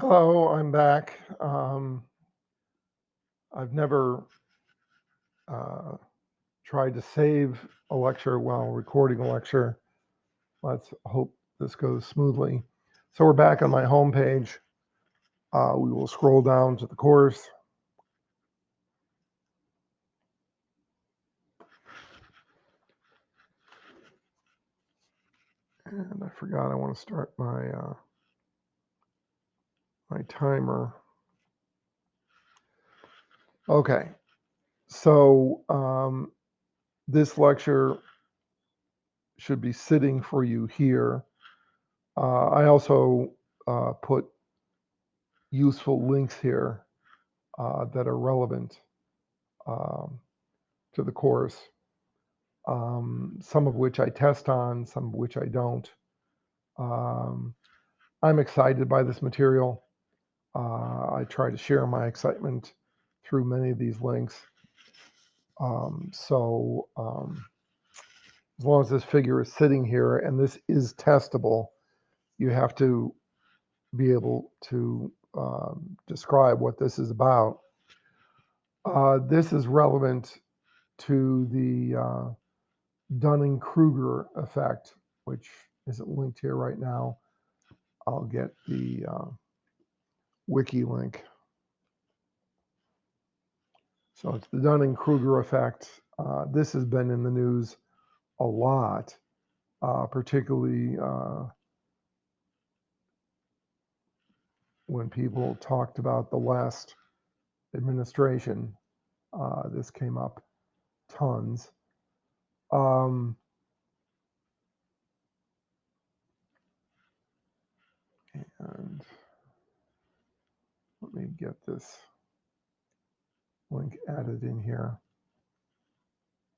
Hello, I'm back. I've never uh, tried to save a lecture while recording a lecture. Let's hope this goes smoothly. So we're back on my homepage. We will scroll down to the course. And I forgot I want to start my timer. Okay, so this lecture should be sitting for you here. I also put useful links here that are relevant um, to the course, some of which I test on, some of which I don't. Um, I'm excited by this material. I try to share my excitement through many of these links. As long as this figure is sitting here and this is testable, you have to be able to describe what this is about. This is relevant to the Dunning-Kruger effect, which isn't linked here right now. I'll get the wiki link. So it's the Dunning-Kruger effect. This has been in the news a lot, particularly when people talked about the last administration. This came up tons. Um, and let me get this link added in here.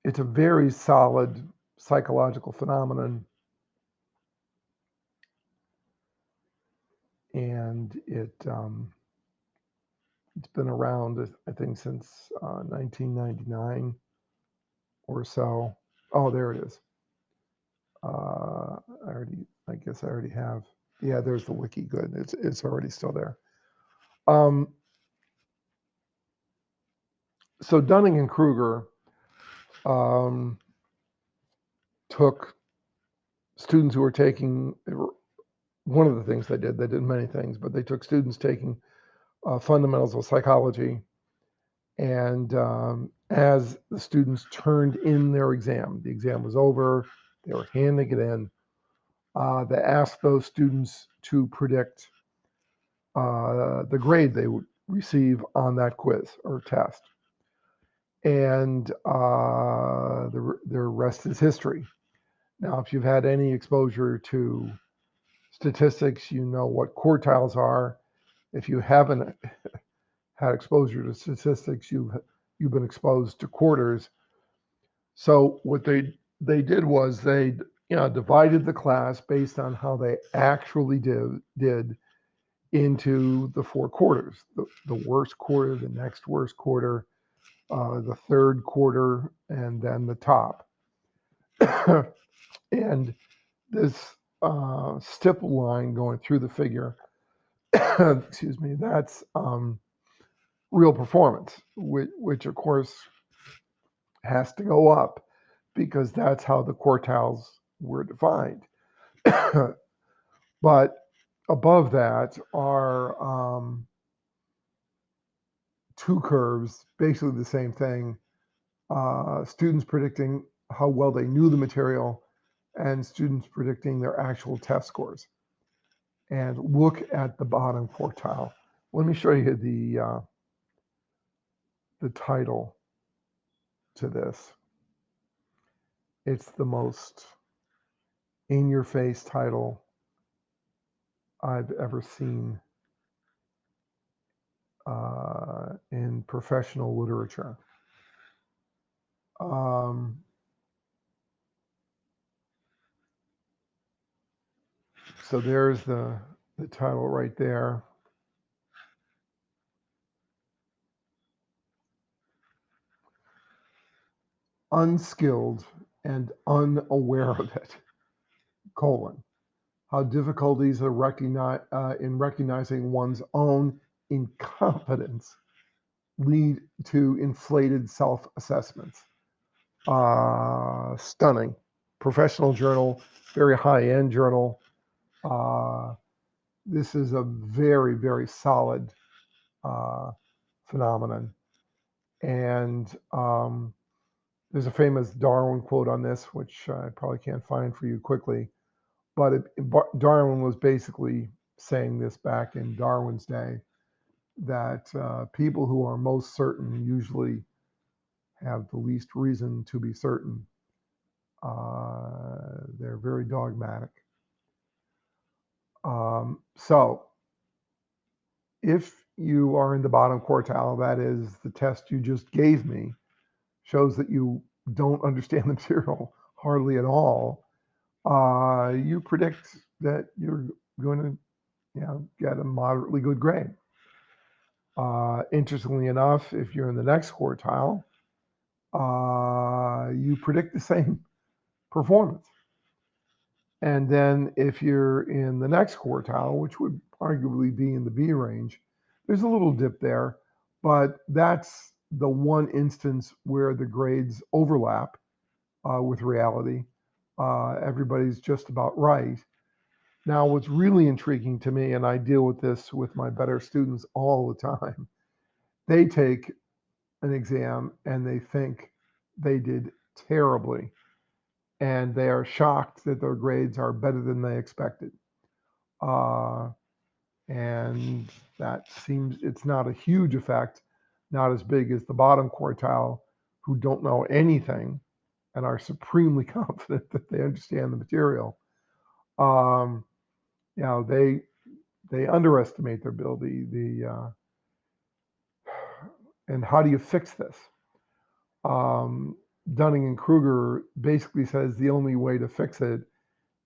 It's a very solid psychological phenomenon, and it's been around, I think, since 1999 or so. Oh, there it is. I guess I already have. Yeah, there's the wiki. Good. It's already still there. Um, so Dunning and Kruger um, took students who were taking. One of the things they did many things, but they took students taking fundamentals of psychology, and as the students turned in their exam, the exam was over, they were handing it in. They asked those students to predict the grade they would receive on that quiz or test. And the rest is history. Now, if you've had any exposure to statistics, you know what quartiles are. If you haven't had exposure to statistics, you've been exposed to quarters. So what they did was they divided the class based on how they actually did into the four quarters: the worst quarter, the next worst quarter, the third quarter, and then the top. And this stipple line going through the figure, excuse me, that's real performance, which of course has to go up because that's how the quartiles were defined. But above that are two curves, basically the same thing. Students predicting how well they knew the material and students predicting their actual test scores. And look at the bottom quartile. Let me show you the title to this. It's the most in-your-face title I've ever seen in professional literature. Um, so there's the title right there. Unskilled and unaware of it, colon. how difficulties are in recognizing one's own incompetence lead to inflated self assessments. Stunning. Professional journal, very high end journal. Uh, this is a very, very solid uh, phenomenon. And there's a famous Darwin quote on this, which I probably can't find for you quickly. But Darwin was basically saying this back in Darwin's day, that people who are most certain usually have the least reason to be certain. They're very dogmatic. So if you are in the bottom quartile, that is, the test you just gave me shows that you don't understand the material hardly at all. You predict that you're going to, get a moderately good grade. Interestingly enough, if you're in the next quartile, you predict the same performance. And then if you're in the next quartile, which would arguably be in the B range, there's a little dip there, but that's the one instance where the grades overlap with reality. Everybody's just about right. Now, what's really intriguing to me, and I deal with this with my better students all the time, they take an exam and they think they did terribly, and they are shocked that their grades are better than they expected. Uh, and that seems it's not a huge effect, not as big as the bottom quartile who don't know anything and are supremely confident that they understand the material. Um, they underestimate their ability. And how do you fix this? Um, Dunning and Kruger basically says the only way to fix it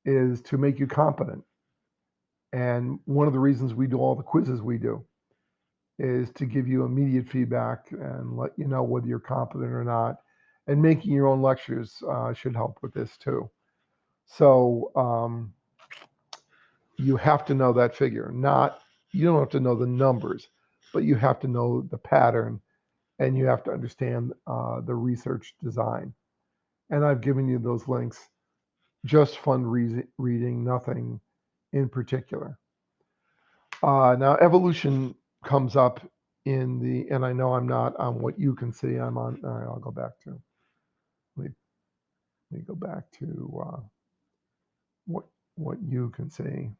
is to make you competent. And one of the reasons we do all the quizzes we do is to give you immediate feedback and let you know whether you're competent or not. And making your own lectures should help with this too. So you have to know that figure. You don't have to know the numbers, but you have to know the pattern, and you have to understand the research design. And I've given you those links. Just fun reading, nothing in particular. Now, evolution comes up and I know I'm not on what you can see. I'm on, all right, I'll go back to, let me, let me go back to what, what you can see.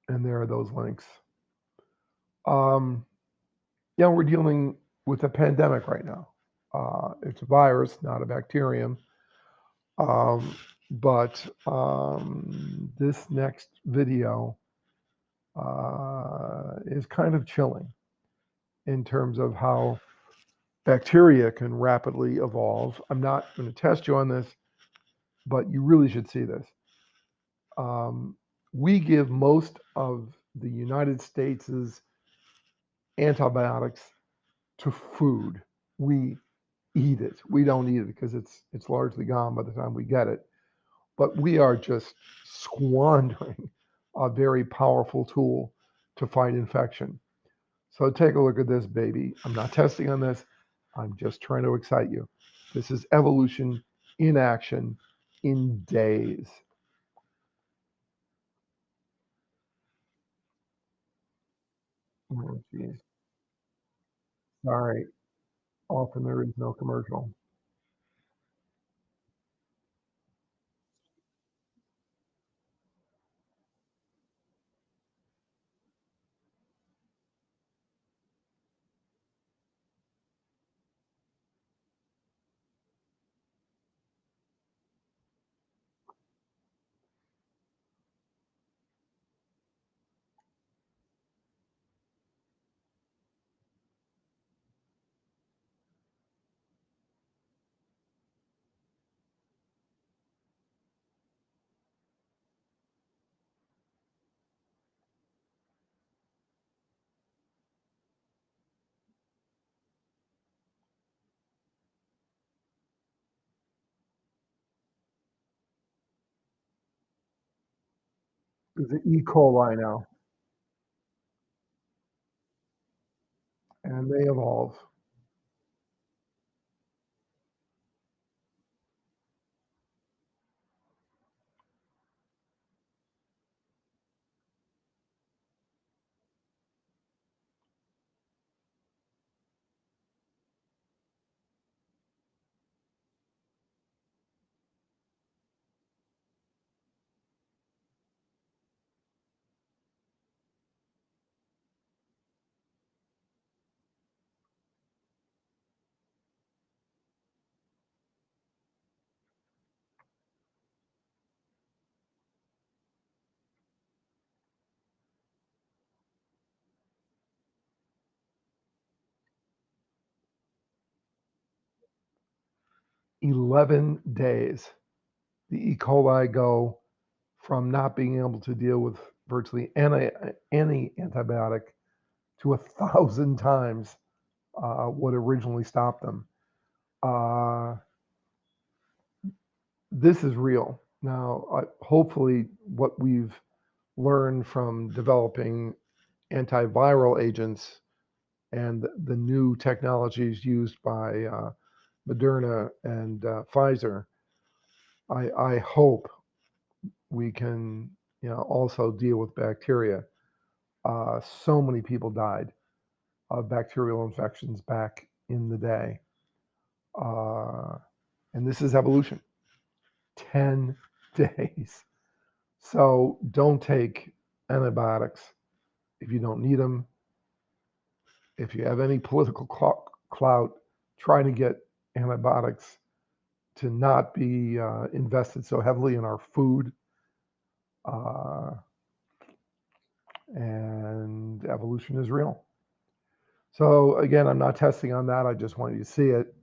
And there are those links. We're dealing with a pandemic right now. It's a virus, not a bacterium. But this next video is kind of chilling in terms of how bacteria can rapidly evolve. I'm not going to test you on this, but you really should see this. We give most of the United States' antibiotics to food. We eat it. We don't eat it because it's largely gone by the time we get it. But we are just squandering a very powerful tool to fight infection. So take a look at this, baby. I'm not testing on this. I'm just trying to excite you. This is evolution in action in days. Oh, geez. Sorry. Often there is no commercial. There's an E. coli now, and they evolve. 11 days. The E. coli go from not being able to deal with virtually any antibiotic to 1,000 times what originally stopped them. Uh, this is real. Now, hopefully, what we've learned from developing antiviral agents and the new technologies used by Moderna and Pfizer, I hope we can, also deal with bacteria. So many people died of bacterial infections back in the day, uh, and this is evolution. 10 days. So don't take antibiotics if you don't need them. If you have any political clout, try to get antibiotics to not be invested so heavily in our food. Uh, and evolution is real. So again, I'm not testing on that. I just want you to see it.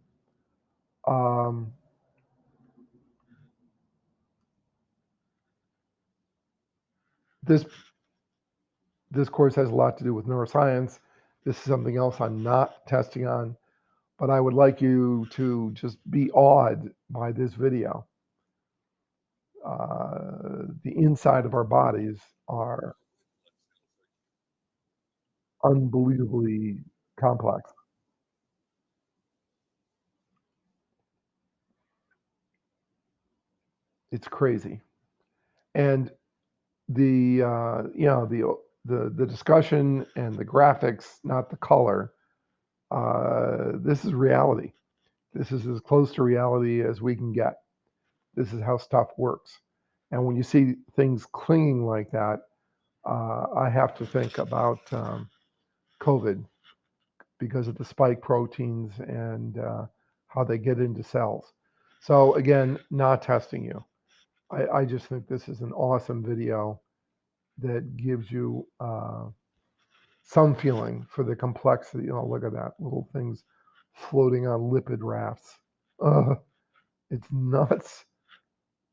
Um, this this course has a lot to do with neuroscience. This is something else I'm not testing on, but I would like you to just be awed by this video. The inside of our bodies are unbelievably complex. It's crazy. And the discussion and the graphics, not the color. This is reality. This is as close to reality as we can get. This is how stuff works. And when you see things clinging like that, I have to think about COVID because of the spike proteins and how they get into cells. So again, not testing you. I just think this is an awesome video that gives you some feeling for the complexity. Look at that, little things floating on lipid rafts. It's nuts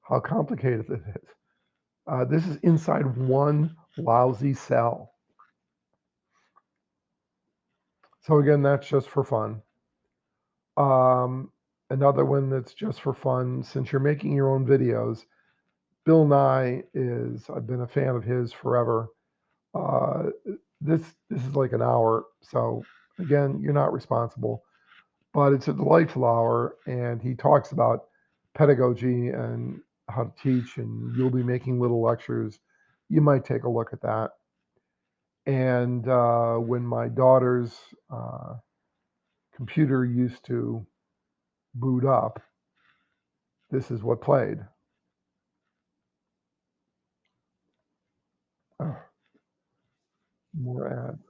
how complicated it is. This is inside one lousy cell. So again, that's just for fun. Another one that's just for fun, since you're making your own videos, Bill Nye I've been a fan of his forever. Uh, this is like an hour. So again, you're not responsible, but it's a delightful hour. And he talks about pedagogy and how to teach, and you'll be making little lectures. You might take a look at that. And when my daughter's computer used to boot up, this is what played. Oh, more ads.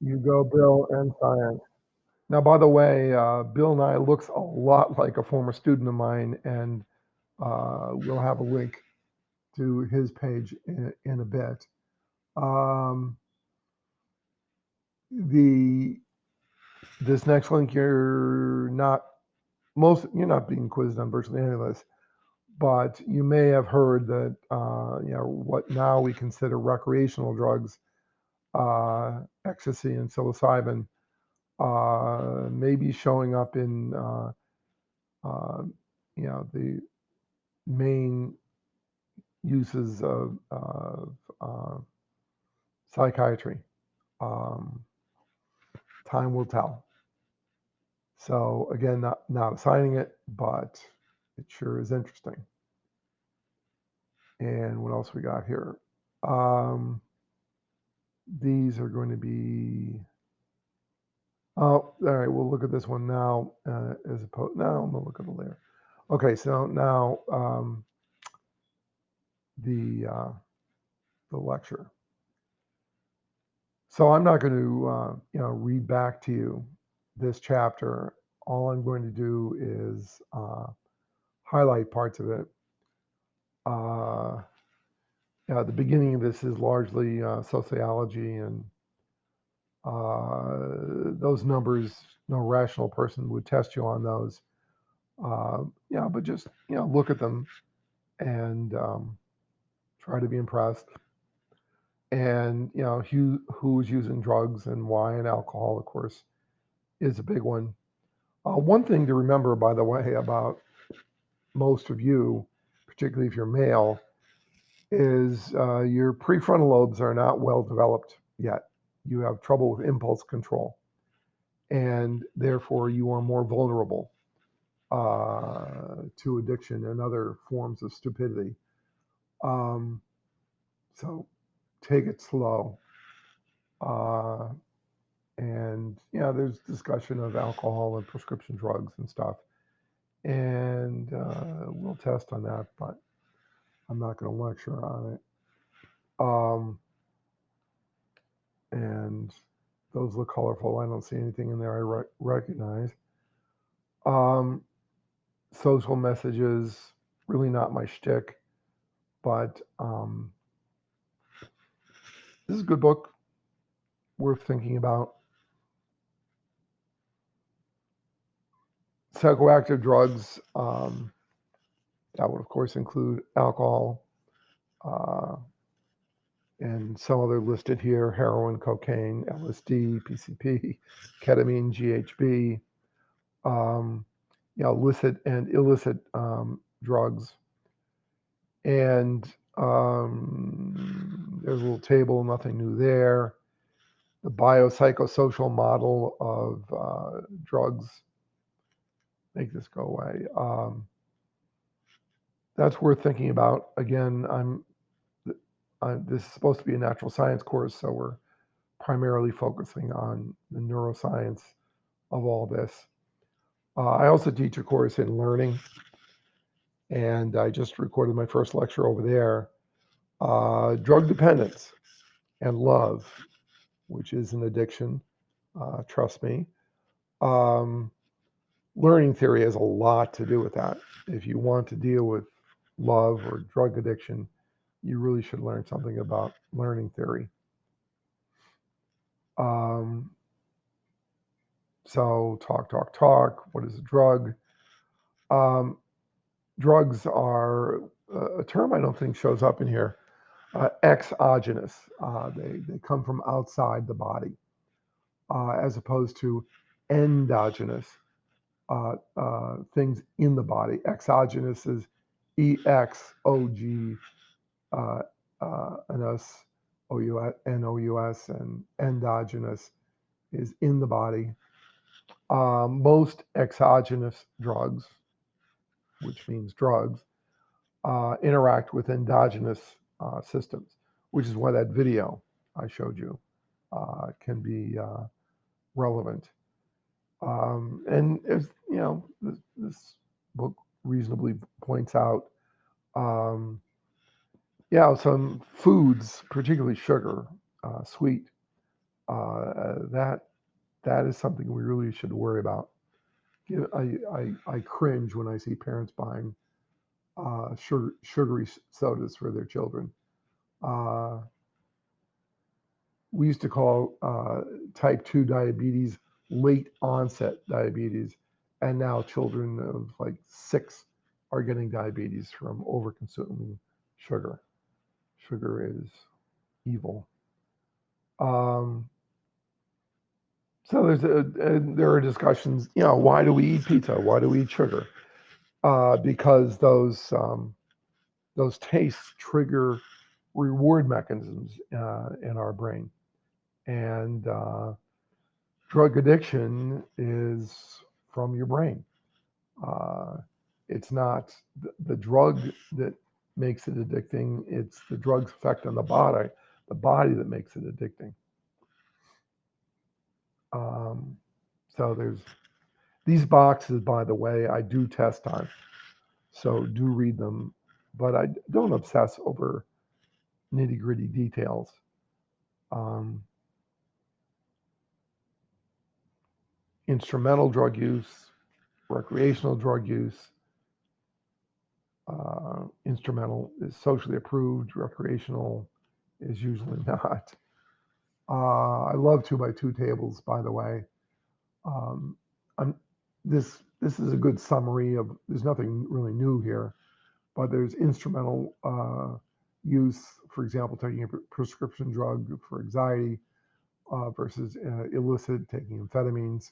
You go, Bill, and science. Now, by the way, Bill Nye looks a lot like a former student of mine, and we'll have a link to his page in a bit. Um, the this next link, you're not being quizzed on virtually any of this. but you may have heard that what now we consider recreational drugs, ecstasy and psilocybin, may be showing up in the main uses of psychiatry. Um, Time will tell. So again, not assigning it, but it sure is interesting. And what else we got here? These are going to be. Oh, all right. We'll look at this one now. As opposed, now I'm gonna look at it later. Okay, so now the lecture. So I'm not going to read back to you this chapter. All I'm going to do is highlight parts of it. The beginning of this is largely sociology, and those numbers, no rational person would test you on those. But just look at them and try to be impressed. And who's using drugs and why, and alcohol, of course, is a big one. One thing to remember, by the way, about most of you, particularly if you're male, is your prefrontal lobes are not well developed yet. You have trouble with impulse control, and therefore you are more vulnerable to addiction and other forms of stupidity. So take it slow. And there's discussion of alcohol and prescription drugs and stuff. And we'll test on that, but I'm not going to lecture on it. And those look colorful. I don't see anything in there I recognize. Social messages, really not my shtick, but this is a good book, worth thinking about. Psychoactive drugs, that would of course include alcohol, and some other listed here: heroin, cocaine, LSD, PCP, ketamine, GHB, illicit and illicit drugs. And there's a little table, nothing new there. The biopsychosocial model of drugs. Make this go away. That's worth thinking about. Again, this is supposed to be a natural science course, so we're primarily focusing on the neuroscience of all this. I also teach a course in learning, and I just recorded my first lecture over there. Drug dependence and love, which is an addiction, trust me. Learning theory has a lot to do with that. If you want to deal with love or drug addiction, you really should learn something about learning theory. So talk. What is a drug? Drugs are a term I don't think shows up in here. Exogenous. They come from outside the body, as opposed to endogenous, things in the body. Exogenous is EXOG NOUS, and endogenous is in the body. Most exogenous drugs, which means drugs, interact with endogenous systems, which is why that video I showed you can be relevant. And as this book reasonably points out, some foods, particularly sugar, sweet, that is something we really should worry about. I cringe when I see parents buying sugary sodas for their children. We used to call type 2 diabetes late onset diabetes, and now children of like 6 are getting diabetes from over consuming sugar. Sugar is evil. Um, so there are discussions. Why do we eat pizza? Why do we eat sugar? Because those tastes trigger reward mechanisms in our brain, and drug addiction is from your brain. Uh, it's not the drug that makes it addicting. It's the drug's effect on the body that makes it addicting. Um, so there's these boxes, by the way, I do test on. So do read them, but I don't obsess over nitty gritty details. Um, Instrumental drug use, recreational drug use. Instrumental is socially approved, recreational is usually not. I love 2x2 tables, by the way. Um, I'm, this is a good summary of. There's nothing really new here, but there's instrumental use, for example, taking a prescription drug for anxiety versus illicit taking amphetamines,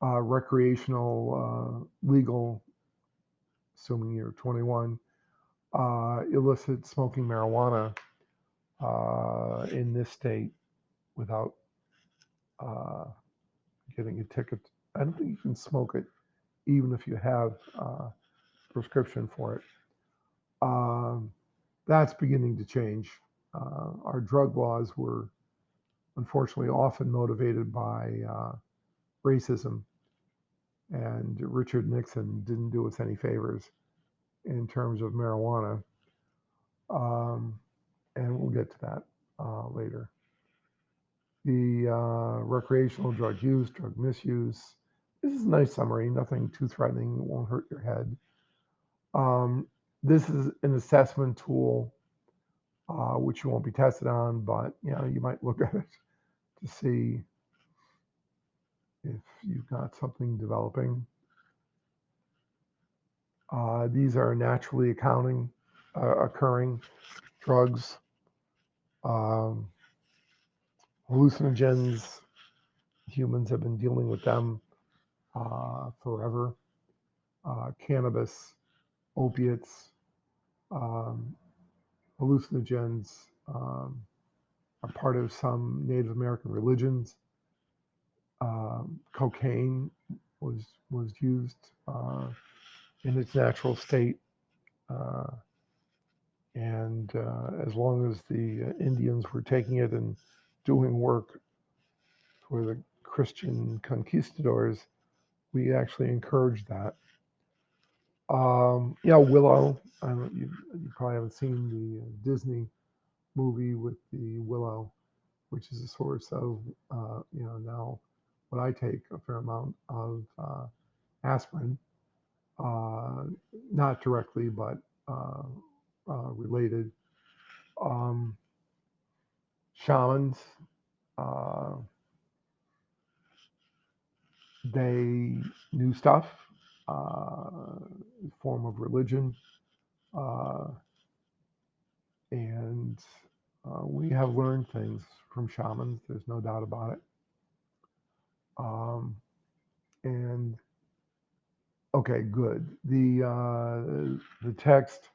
recreational, legal, assuming you're 21, illicit smoking marijuana in this state without uh, getting a ticket. I don't think you can smoke it even if you have a prescription for it. Um, that's beginning to change. Our drug laws were unfortunately often motivated by racism, and Richard Nixon didn't do us any favors in terms of marijuana. Um, and we'll get to that later. The recreational drug use, drug misuse. This is a nice summary, nothing too threatening, it won't hurt your head. This is an assessment tool which you won't be tested on, but you might look at it to see if you've got something developing. These are naturally occurring drugs, um, hallucinogens. Humans have been dealing with them forever. Cannabis, opiates, um, hallucinogens are part of some Native American religions. Cocaine was used in its natural state, uh, and as long as the Indians were taking it and doing work for the Christian conquistadors, we actually encouraged that. Willow. You probably haven't seen the Disney movie with the willow, which is a source of, now what I take a fair amount of aspirin, uh, not directly, but uh, related. Um, Shamans, uh, they knew stuff, form of religion, uh, and we have learned things from shamans. There's no doubt about it. Um, and okay, good. The text.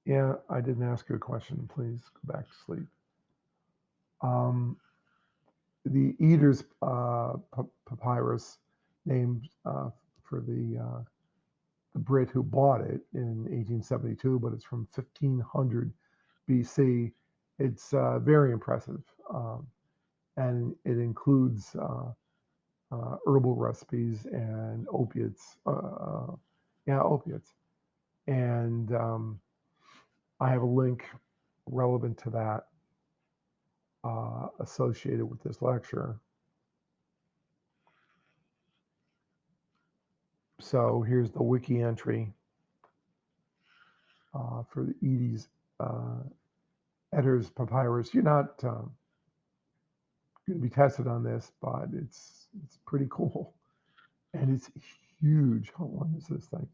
Yeah, I didn't ask you a question. Please go back to sleep. Um, the Eater's papyrus, named for the Brit who bought it in 1872, but it's from 1500 BC. It's very impressive, and it includes herbal recipes and opiates. Opiates. And I have a link relevant to that associated with this lecture. So here's the wiki entry for the Edie's Etter's papyrus. You're not going to be tested on this, but it's pretty cool, and it's huge. How long is this thing?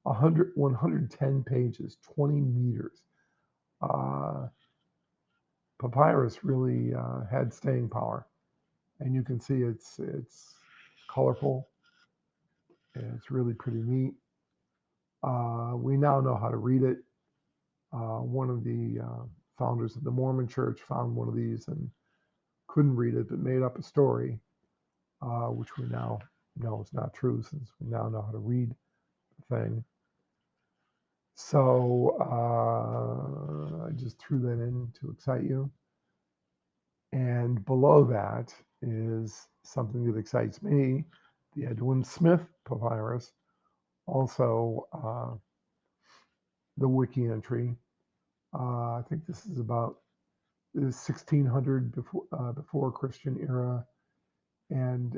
110 pages, 20 meters. Uh, Papyrus really had staying power, and you can see it's colorful. It's really pretty neat. We now know how to read it. One of the founders of the Mormon Church found one of these and couldn't read it, but made up a story, which we now know is not true since we now know how to read the thing. So I just threw that in to excite you. And below that is something that excites me, the Edwin Smith papyrus, also the wiki entry. I think this is about 1600 before Christian era, and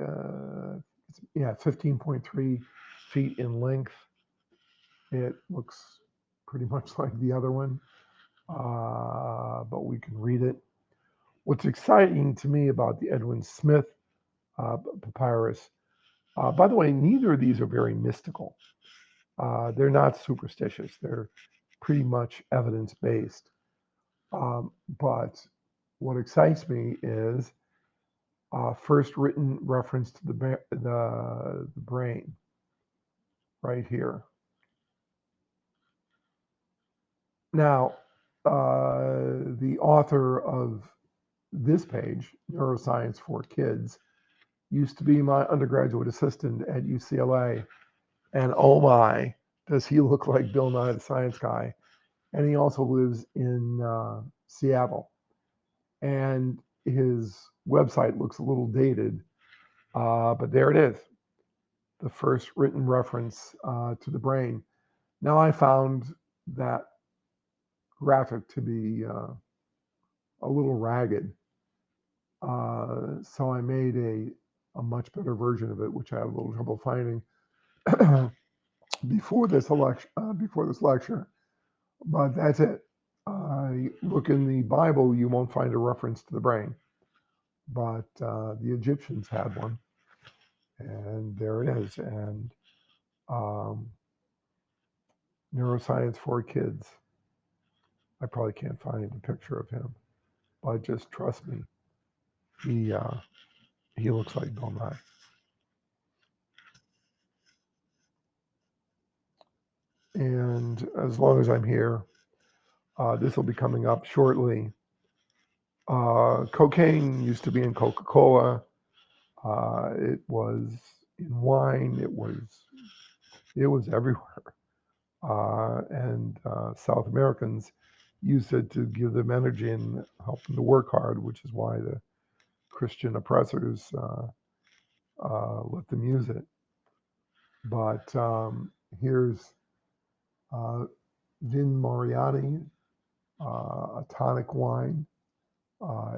15.3 feet in length. It looks pretty much like the other one, but we can read it. What's exciting to me about the Edwin Smith papyrus, by the way, neither of these are very mystical. They're not superstitious. They're pretty much evidence-based. But what excites me is first written reference to the brain right here. Now, the author of this page, Neuroscience for Kids, used to be my undergraduate assistant at UCLA. And oh my, does he look like Bill Nye the Science Guy. And he also lives in Seattle. And his website looks a little dated, but there it is, the first written reference to the brain. Now I found that graphic to be a little ragged. So I made a much better version of it, which I had a little trouble finding before this lecture. But that's it. Look in the Bible, you won't find a reference to the brain, but the Egyptians had one, and there it is. And Neuroscience for Kids. I probably can't find a picture of him, but just trust me, he looks like Bill Nye. And as long as I'm here, this will be coming up shortly. Cocaine used to be in Coca-Cola. It was in wine. It was everywhere. And South Americans used it to give them energy and help them to work hard, which is why the Christian oppressors let them use it. But here's Vin Moriarty, a tonic wine.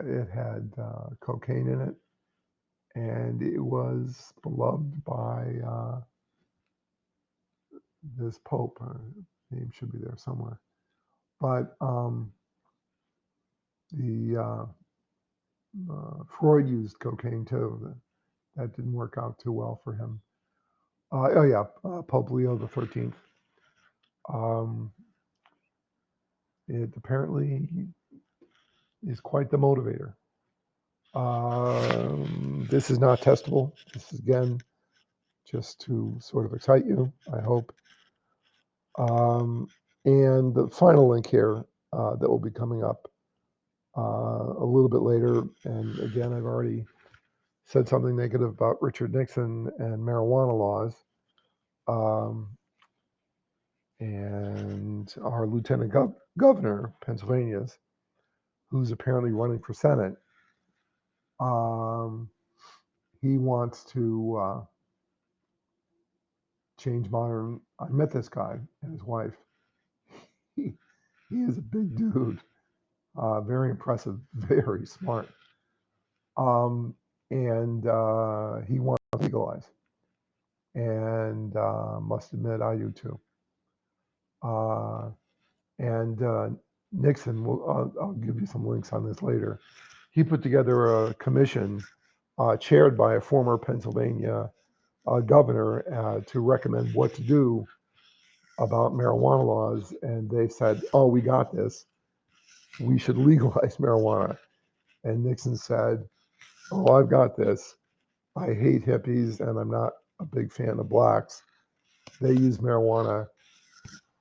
It had cocaine in it, and it was beloved by this Pope. Name should be there somewhere. But Freud used cocaine too. That didn't work out too well for him. Pope Leo the 13th. It apparently is quite the motivator. This is not testable. This is, again, just to sort of excite you, I hope. And the final link here that will be coming up a little bit later, and again, I've already said something negative about Richard Nixon and marijuana laws. And our Lieutenant Governor, Pennsylvania's, who's apparently running for Senate, he wants to change modern. I met this guy and his wife. He is a big dude, very impressive, very smart. And he wants to legalize. And must admit, I do too. And Nixon, I'll give you some links on this later. He put together a commission chaired by a former Pennsylvania governor to recommend what to do about marijuana laws, and they said, "Oh, we got this. We should legalize marijuana." And Nixon said, "Oh, I've got this. I hate hippies, and I'm not a big fan of blacks. They use marijuana.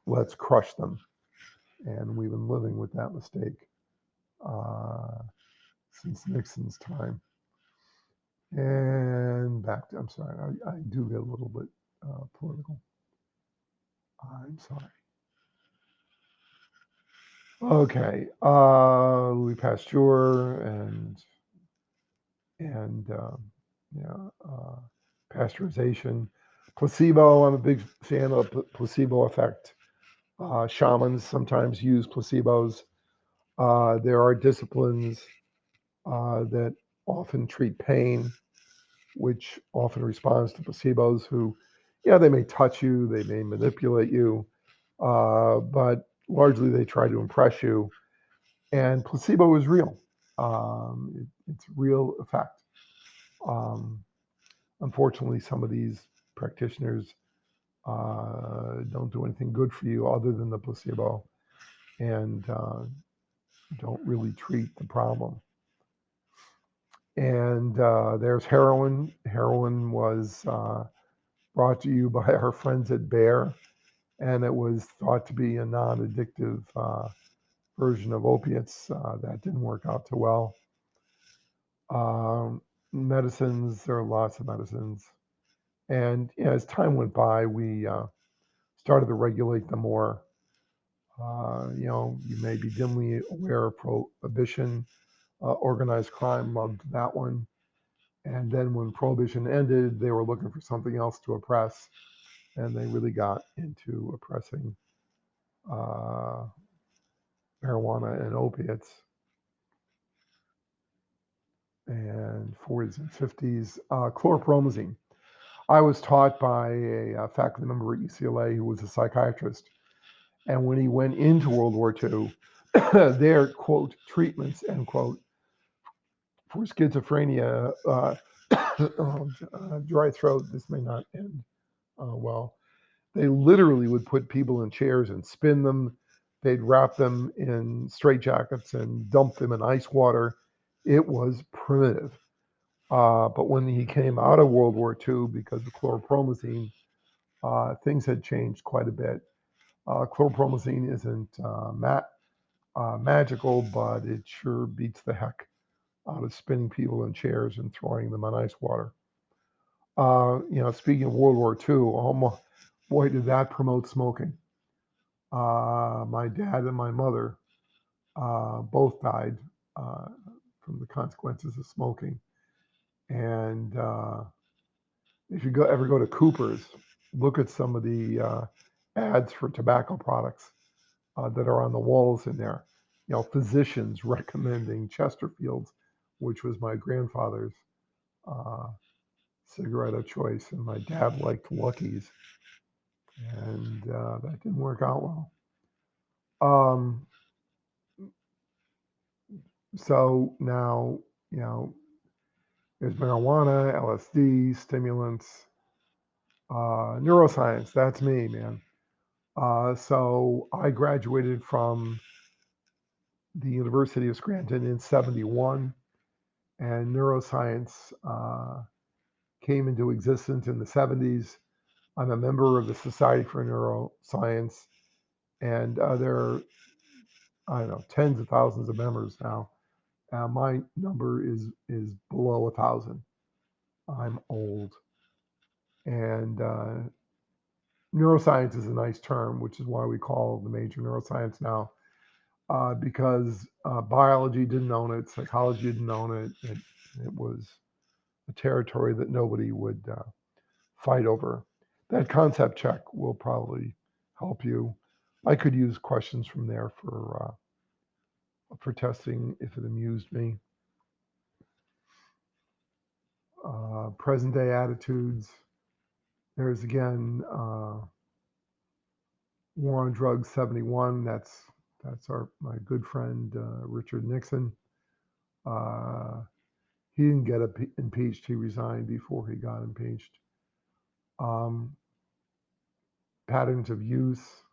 Let's crush them." And we've been living with that mistake uh, since Nixon's time. And back to, I'm sorry, I do get a little bit political. I'm sorry. Okay, Louis Pasteur and yeah, pasteurization, placebo. I'm a big fan of placebo effect. Shamans sometimes use placebos. There are disciplines that often treat pain, which often responds to placebos. Who, yeah, they may touch you, they may manipulate you, but largely they try to impress you. And placebo is real. It's real effect. Um, Unfortunately, some of these practitioners don't do anything good for you other than the placebo, and don't really treat the problem. And there's heroin. Heroin was brought to you by our friends at Bayer, and it was thought to be a non-addictive version of opiates. That didn't work out too well. Medicines, there are lots of medicines. And as time went by, we started to regulate them more. You may be dimly aware of prohibition. Organized crime loved that one. And then when prohibition ended, they were looking for something else to oppress, and they really got into oppressing uh, marijuana and opiates. And 40s and 50s, chlorpromazine. I was taught by a faculty member at UCLA who was a psychiatrist. And when he went into World War II, their quote treatments end quote for schizophrenia, dry throat. This may not end well. They literally would put people in chairs and spin them. They'd wrap them in straitjackets and dump them in ice water. It was primitive. But when he came out of World War II, because of chlorpromazine, things had changed quite a bit. Chlorpromazine isn't magical, but it sure beats the heck out of spinning people in chairs and throwing them on ice water. Speaking of World War II, oh boy, did that promote smoking. My dad and my mother both died from the consequences of smoking. And if you ever go to Cooper's, look at some of the ads for tobacco products that are on the walls in there. Physicians recommending Chesterfields, which was my grandfather's uh, cigarette of choice, and my dad liked Lucky's, and that didn't work out well. Um, so now, there's marijuana, LSD, stimulants, neuroscience. That's me, man. So I graduated from the University of Scranton in '71, and neuroscience came into existence in the '70s. I'm a member of the Society for Neuroscience, and there are, I don't know, tens of thousands of members now. My number is below 1,000. I'm old, and neuroscience is a nice term, which is why we call the major neuroscience now, because biology didn't own it, psychology didn't own it. It was a territory that nobody would fight over. That concept check will probably help you. I could use questions from there for testing if it amused me. Present day attitudes. There's again War on Drugs 71. That's my good friend Richard Nixon. He didn't get impeached. He resigned before he got impeached. Um, patterns of use,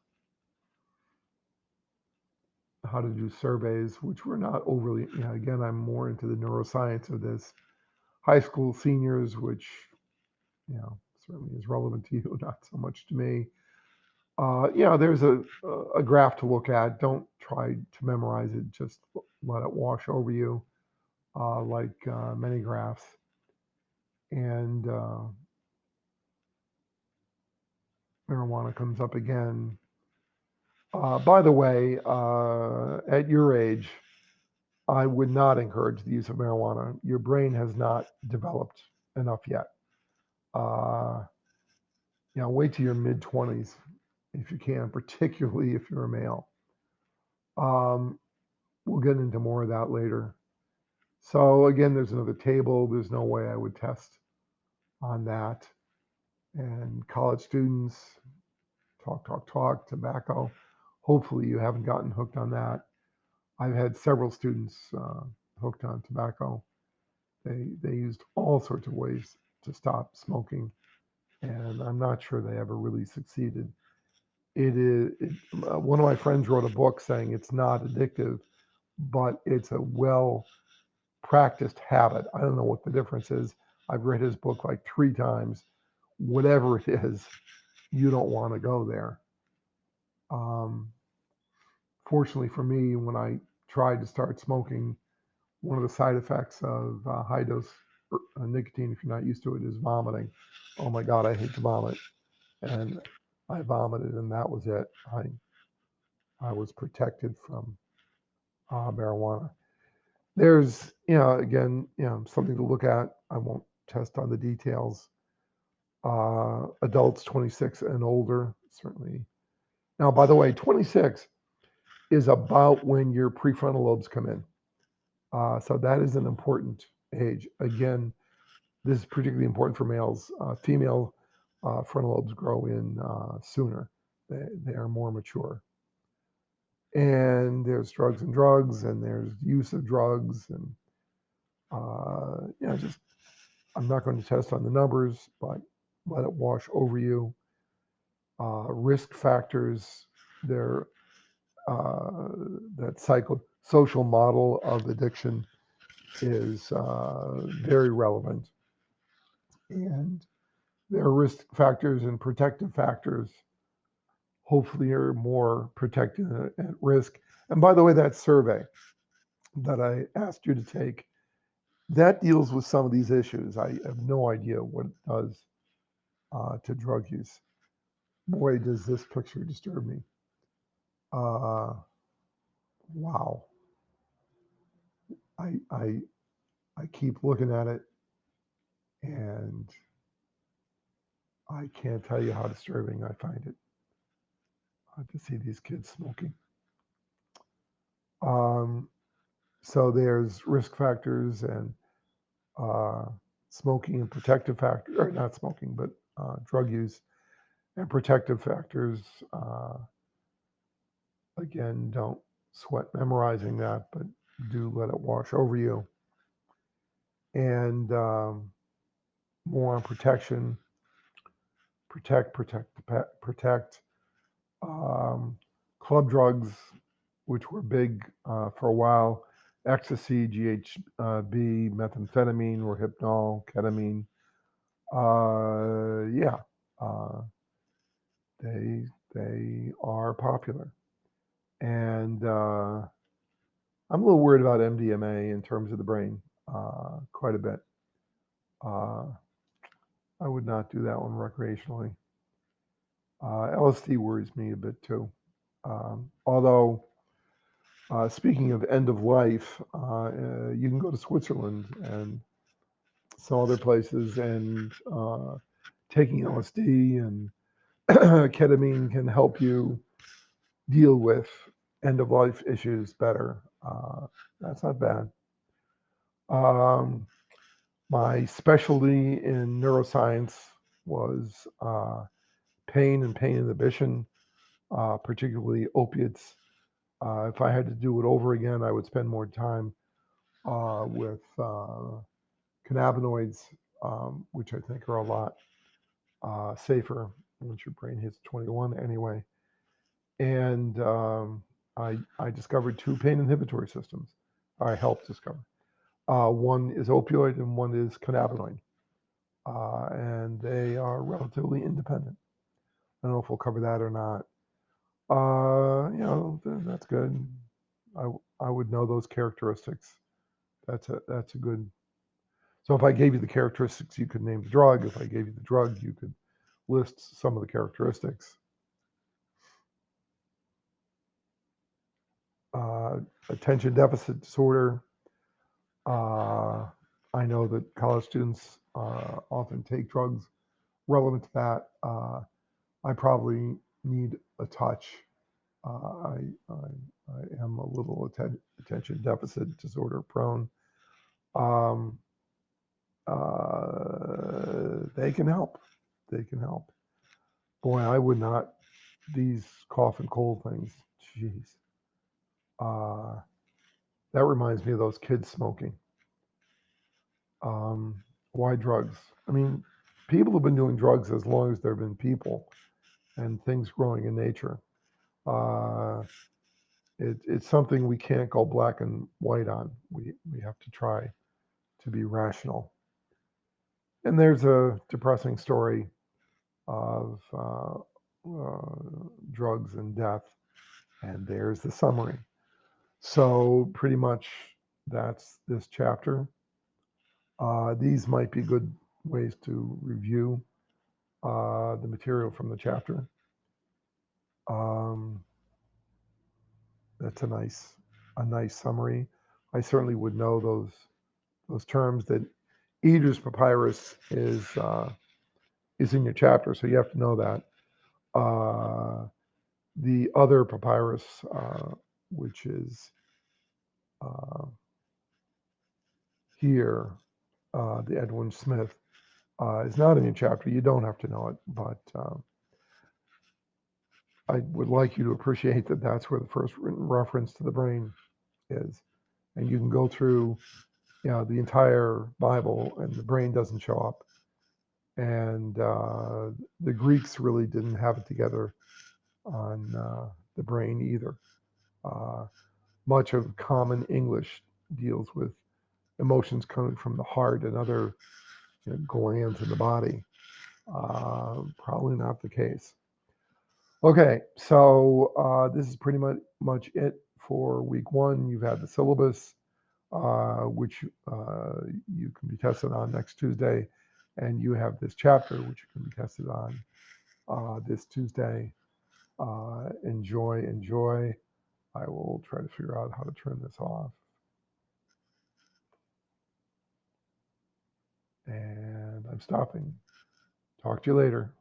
how to do surveys, which we're not overly, again, I'm more into the neuroscience of this. High school seniors, which, certainly is relevant to you, not so much to me. There's a graph to look at. Don't try to memorize it. Just let it wash over you, like many graphs. And marijuana comes up again. By the way, at your age, I would not encourage the use of marijuana. Your brain has not developed enough yet. Wait till your mid 20s if you can, particularly if you're a male. We'll get into more of that later. So again, there's another table. There's no way I would test on that. And college students, talk, tobacco. Hopefully you haven't gotten hooked on that. I've had several students hooked on tobacco. They used all sorts of ways to stop smoking, and I'm not sure they ever really succeeded. One of my friends wrote a book saying it's not addictive, but it's a well practiced habit. I don't know what the difference is. I've read his book like 3 times. Whatever it is, you don't want to go there. Fortunately for me, when I tried to start smoking, one of the side effects of high dose nicotine, if you're not used to it, is vomiting. Oh my God, I hate to vomit. And I vomited, and that was it. I was protected from marijuana. There's, again, something to look at. I won't test on the details. Adults 26 and older, certainly. Now, by the way, 26 is about when your prefrontal lobes come in. So that is an important age. Again, this is particularly important for males. Female frontal lobes grow in sooner. They are more mature. And there's drugs, and there's use of drugs, and just I'm not going to test on the numbers, but let it wash over you. Risk factors, that social model of addiction is very relevant. And there are risk factors and protective factors. Hopefully, you're more protected at risk. And by the way, that survey that I asked you to take, that deals with some of these issues. I have no idea what it does to drug use. Boy, does this picture disturb me. Wow. I keep looking at it, and I can't tell you how disturbing I find it to see these kids smoking. So there's risk factors and smoking and protective factors, or not smoking, but drug use and protective factors. Again, don't sweat memorizing that, but do let it wash over you. And more on protection. Protect. Club drugs, which were big for a while. Ecstasy, GHB, methamphetamine, Rohypnol, ketamine. They are popular. And I'm a little worried about MDMA in terms of the brain, quite a bit. I would not do that one recreationally. LSD worries me a bit too. Although, speaking of end of life, you can go to Switzerland and some other places, and taking LSD and ketamine can help you deal with end of life issues better. That's not bad. My specialty in neuroscience was pain and pain inhibition, particularly opiates. If I had to do it over again, I would spend more time with cannabinoids, which I think are a lot safer once your brain hits 21 anyway. And I discovered two pain inhibitory systems. I helped discover. One is opioid and one is cannabinoid. And they are relatively independent. I don't know if we'll cover that or not. That's good. I would know those characteristics. That's a good. So if I gave you the characteristics, you could name the drug. If I gave you the drug, you could list some of the characteristics. Attention deficit disorder. I know that college students often take drugs relevant to that. I probably need a touch. I am a little attention deficit disorder prone. They can help. They can help. Boy, I would not. These cough and cold things. Jeez. That reminds me of those kids smoking. Why drugs? I mean, people have been doing drugs as long as there have been people and things growing in nature. It's something we can't go black and white on. We have to try to be rational. And there's a depressing story of drugs and death, and there's the summary. So pretty much that's this chapter. These might be good ways to review the material from the chapter. That's a nice summary. I certainly would know those terms. That Eater's Papyrus is in your chapter, so you have to know that. The other papyrus, which is here, the Edwin Smith, is not in your chapter. You don't have to know it, but I would like you to appreciate that that's where the first written reference to the brain is. And you can go through the entire Bible and the brain doesn't show up. And the Greeks really didn't have it together on the brain either. Much of common English deals with emotions coming from the heart and other glands in the body. Probably not the case. Okay, so this is pretty much it for week one. You've had the syllabus, which you can be tested on next Tuesday, and you have this chapter, which you can be tested on this Tuesday. Enjoy. I will try to figure out how to turn this off. And I'm stopping. Talk to you later.